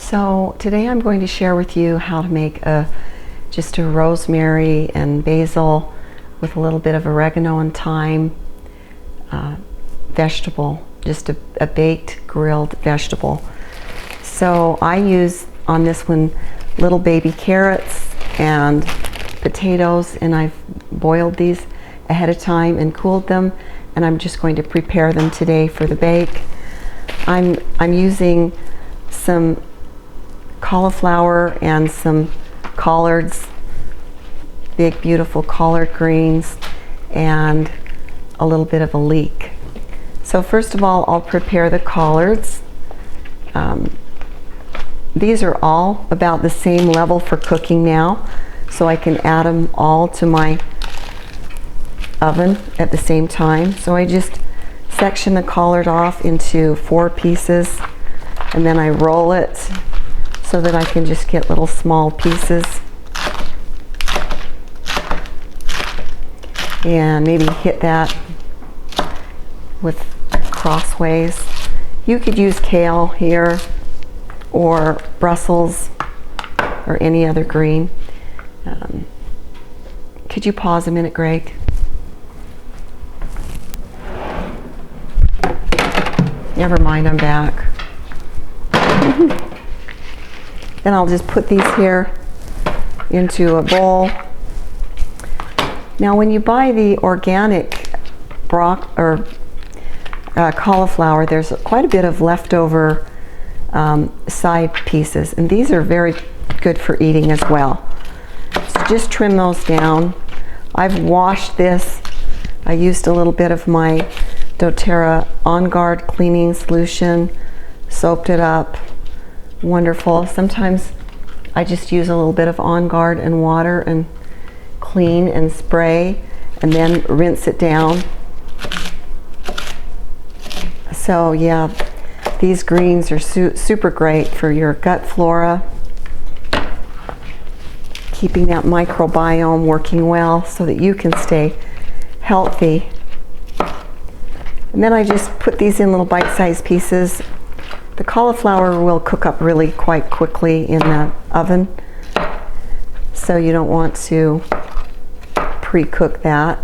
So today I'm going to share with you how to make just a rosemary and basil with a little bit of oregano and thyme vegetable, just a baked grilled vegetable. So I use on this one little baby carrots and potatoes, and I've boiled these ahead of time and cooled them, and I'm just going to prepare them today for the bake. I'm using some cauliflower and some collards, big beautiful collard greens, and a little bit of a leek. So first of all, I'll prepare the collards. These are all about the same level for cooking now, so I can add them all to my oven at the same time. So I just section the collard off into 4 pieces, and then I roll it so that I can just get little small pieces, and maybe hit that with crossways. You could use kale here or Brussels or any other green. Could you pause a minute, Greg? Never mind, I'm back. Then I'll just put these here into a bowl. Now when you buy the organic cauliflower, there's quite a bit of leftover side pieces, and these are very good for eating as well. So just trim those down. I've washed this. I used a little bit of my doTERRA On Guard cleaning solution, soaped it up. Wonderful. Sometimes I just use a little bit of On Guard and water and clean and spray, and then rinse it down. So yeah, these greens are super great for your gut flora, keeping that microbiome working well so that you can stay healthy. And then I just put these in little bite-sized pieces. The cauliflower will cook up really quite quickly in the oven, so you don't want to pre-cook that.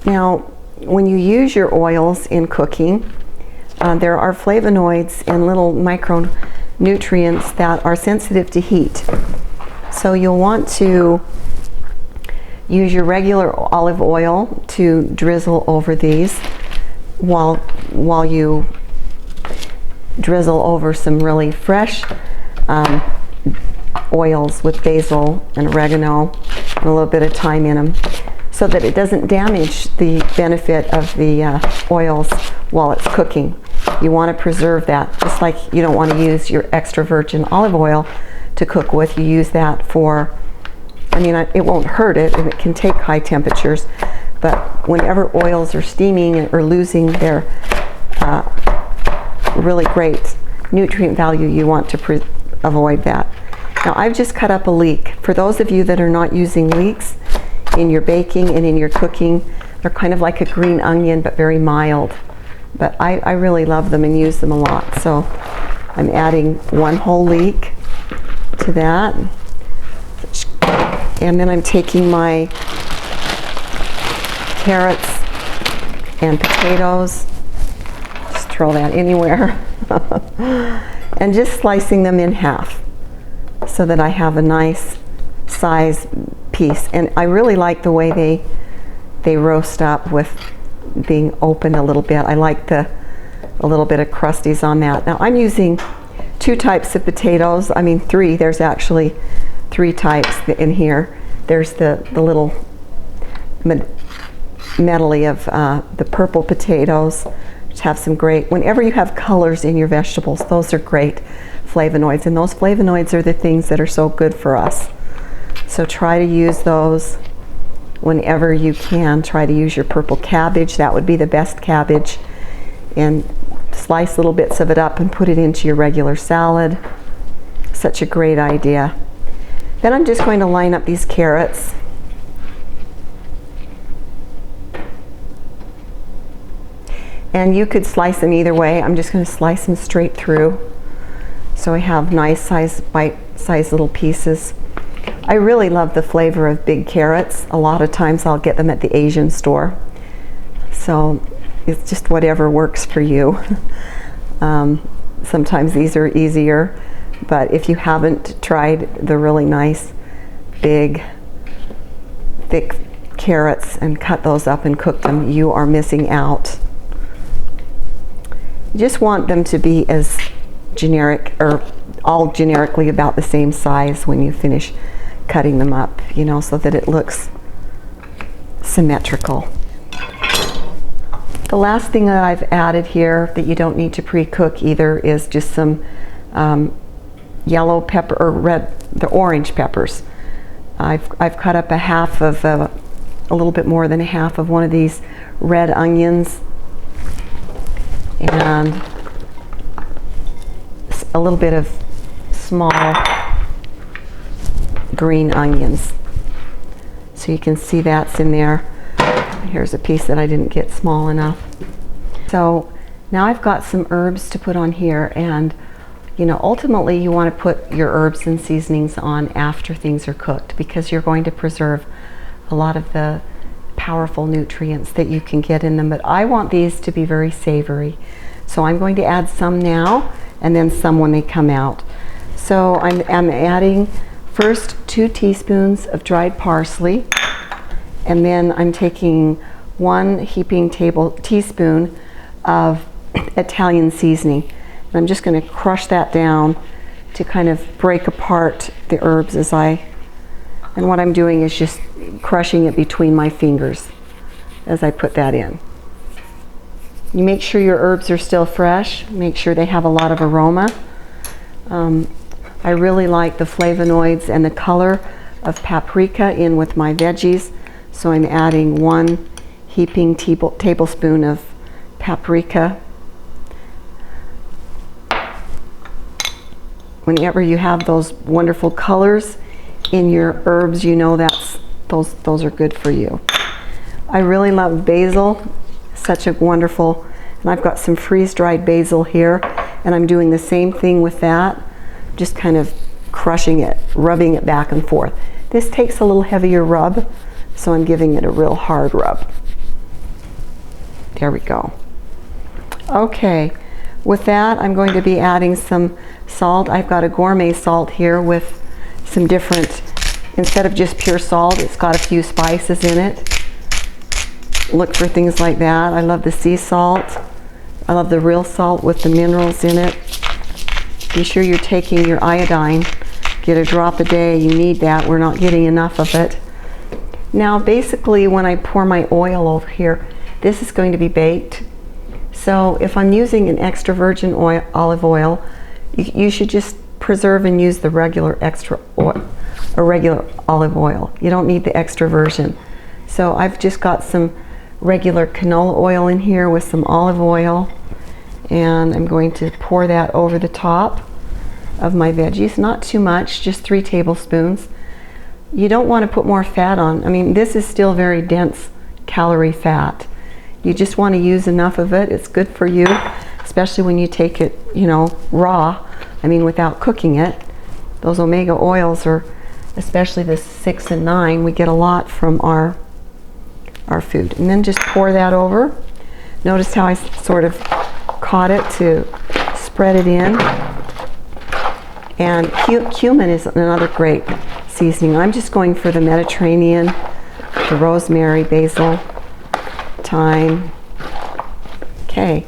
Now, when you use your oils in cooking, there are flavonoids and little micronutrients that are sensitive to heat. So you'll want to use your regular olive oil to drizzle over these while you drizzle over some really fresh oils with basil and oregano and a little bit of thyme in them, so that it doesn't damage the benefit of the oils while it's cooking. You want to preserve that, just like you don't want to use your extra virgin olive oil to cook with. You use that for, it won't hurt it, and it can take high temperatures, but whenever oils are steaming or losing their really great nutrient value, you want to avoid that. Now I've just cut up a leek. For those of you that are not using leeks in your baking and in your cooking, they're kind of like a green onion but very mild. But I really love them and use them a lot. So I'm adding 1 whole leek to that. And then I'm taking my carrots and potatoes, just throw that anywhere, and just slicing them in half so that I have a nice size piece. And I really like the way they roast up with being open a little bit. I like a little bit of crusties on that. Now I'm using 2 types of potatoes. 3. There's actually 3 types in here. There's the little medley of the purple potatoes, which have some great, whenever you have colors in your vegetables, those are great flavonoids, and those flavonoids are the things that are so good for us. So try to use those whenever you can. Try to use your purple cabbage. That would be the best cabbage, and slice little bits of it up and put it into your regular salad. Such a great idea. Then I'm just going to line up these carrots. And you could slice them either way. I'm just going to slice them straight through. So I have nice size, bite-sized little pieces. I really love the flavor of big carrots. A lot of times I'll get them at the Asian store. So it's just whatever works for you. Sometimes these are easier, but if you haven't tried the really nice, big, thick carrots and cut those up and cook them, you are missing out. You just want them to be as generic, or all generically about the same size when you finish cutting them up, you know, so that it looks symmetrical. The last thing that I've added here that you don't need to pre-cook either is just some yellow pepper, or the orange peppers. I've cut up a half of a little bit more than a half of one of these red onions, and a little bit of small green onions. So you can see that's in there. Here's a piece that I didn't get small enough. So now I've got some herbs to put on here, and you know, ultimately you want to put your herbs and seasonings on after things are cooked, because you're going to preserve a lot of the powerful nutrients that you can get in them. But I want these to be very savory, so I'm going to add some now and then some when they come out. So I'm adding first 2 teaspoons of dried parsley, and then I'm taking 1 heaping teaspoon of Italian seasoning. And I'm just going to crush that down to kind of break apart the herbs and what I'm doing is just crushing it between my fingers as I put that in. You make sure your herbs are still fresh, make sure they have a lot of aroma. I really like the flavonoids and the color of paprika in with my veggies, so I'm adding 1 heaping tablespoon of paprika. Whenever you have those wonderful colors in your herbs, you know those are good for you. I really love basil, such a wonderful, and I've got some freeze-dried basil here, and I'm doing the same thing with that, just kind of crushing it, rubbing it back and forth. This takes a little heavier rub, so I'm giving it a real hard rub. There we go. Okay, with that I'm going to be adding some salt. I've got a gourmet salt here with some different, instead of just pure salt, it's got a few spices in it. Look for things like that. I love the sea salt. I love the real salt with the minerals in it. Be sure you're taking your iodine. Get a drop a day, you need that. We're not getting enough of it. Now basically when I pour my oil over here, this is going to be baked. So if I'm using an extra virgin olive oil, you should just preserve and use the regular extra oil, or regular olive oil. You don't need the extra virgin. So I've just got some regular canola oil in here with some olive oil, and I'm going to pour that over the top of my veggies. Not too much, just 3 tablespoons. You don't want to put more fat on. I mean, this is still very dense calorie fat. You just want to use enough of it. It's good for you, especially when you take it, you know, raw. I mean, without cooking it. Those omega oils are, especially the 6 and 9, we get a lot from our food. And then just pour that over. Notice how I sort of caught it to spread it in. And cumin is another great seasoning. I'm just going for the Mediterranean, the rosemary, basil, thyme. Okay,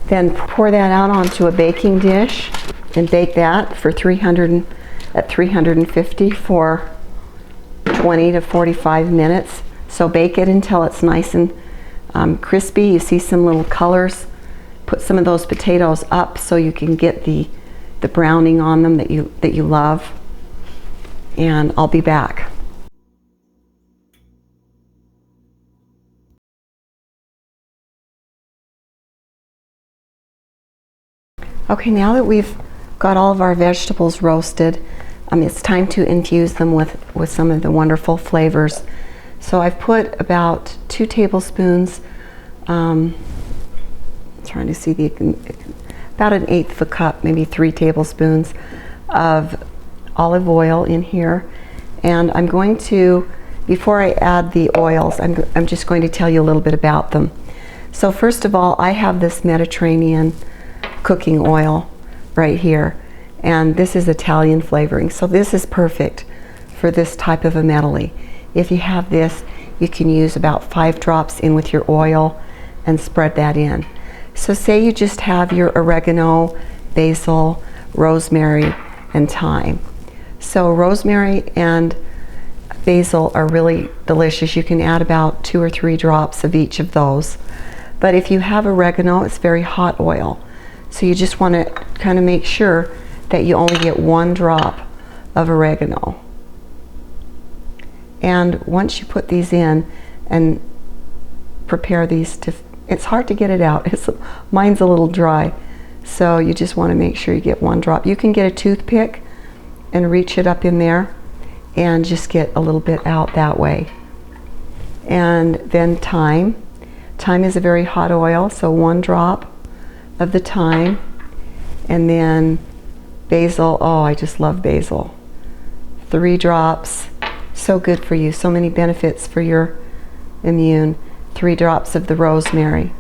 then pour that out onto a baking dish and bake that for 350 for 20 to 45 minutes. So bake it until it's nice and crispy. You see some little colors. Put some of those potatoes up so you can get the browning on them that you love. And I'll be back. Okay, now that we've got all of our vegetables roasted, it's time to infuse them with some of the wonderful flavors. So I've put about 2 tablespoons, trying to see about 1/8 of a cup, maybe 3 tablespoons of olive oil in here. And I'm going to, before I add the oils, I'm just going to tell you a little bit about them. So first of all, I have this Mediterranean cooking oil right here, and this is Italian flavoring. So this is perfect for this type of a medley. If you have this, you can use about 5 drops in with your oil and spread that in. So say you just have your oregano, basil, rosemary, and thyme. So rosemary and basil are really delicious. You can add about 2 or 3 drops of each of those. But if you have oregano, it's very hot oil. So you just want to kind of make sure that you only get 1 drop of oregano. And once you put these in and prepare these to, it's hard to get it out. Mine's a little dry. So you just want to make sure you get 1 drop. You can get a toothpick and reach it up in there and just get a little bit out that way. And then thyme. Thyme is a very hot oil, so 1 drop of the thyme. And then basil. Oh, I just love basil. 3 drops. So good for you. So many benefits for your immune. 3 drops of the rosemary.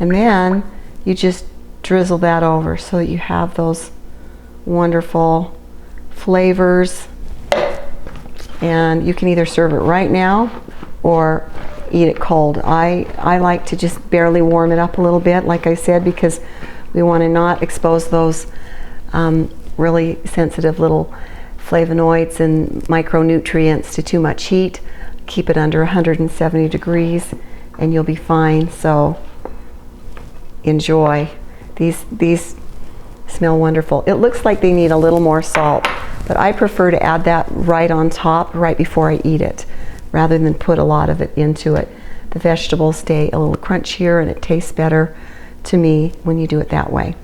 And then you just drizzle that over so that you have those wonderful flavors. And you can either serve it right now or eat it cold. I like to just barely warm it up a little bit, like I said, because we want to not expose those really sensitive little flavonoids and micronutrients to too much heat. Keep it under 170 degrees and you'll be fine. So enjoy. These smell wonderful. It looks like they need a little more salt, but I prefer to add that right on top, right before I eat it, rather than put a lot of it into it. The vegetables stay a little crunchier and it tastes better to me when you do it that way.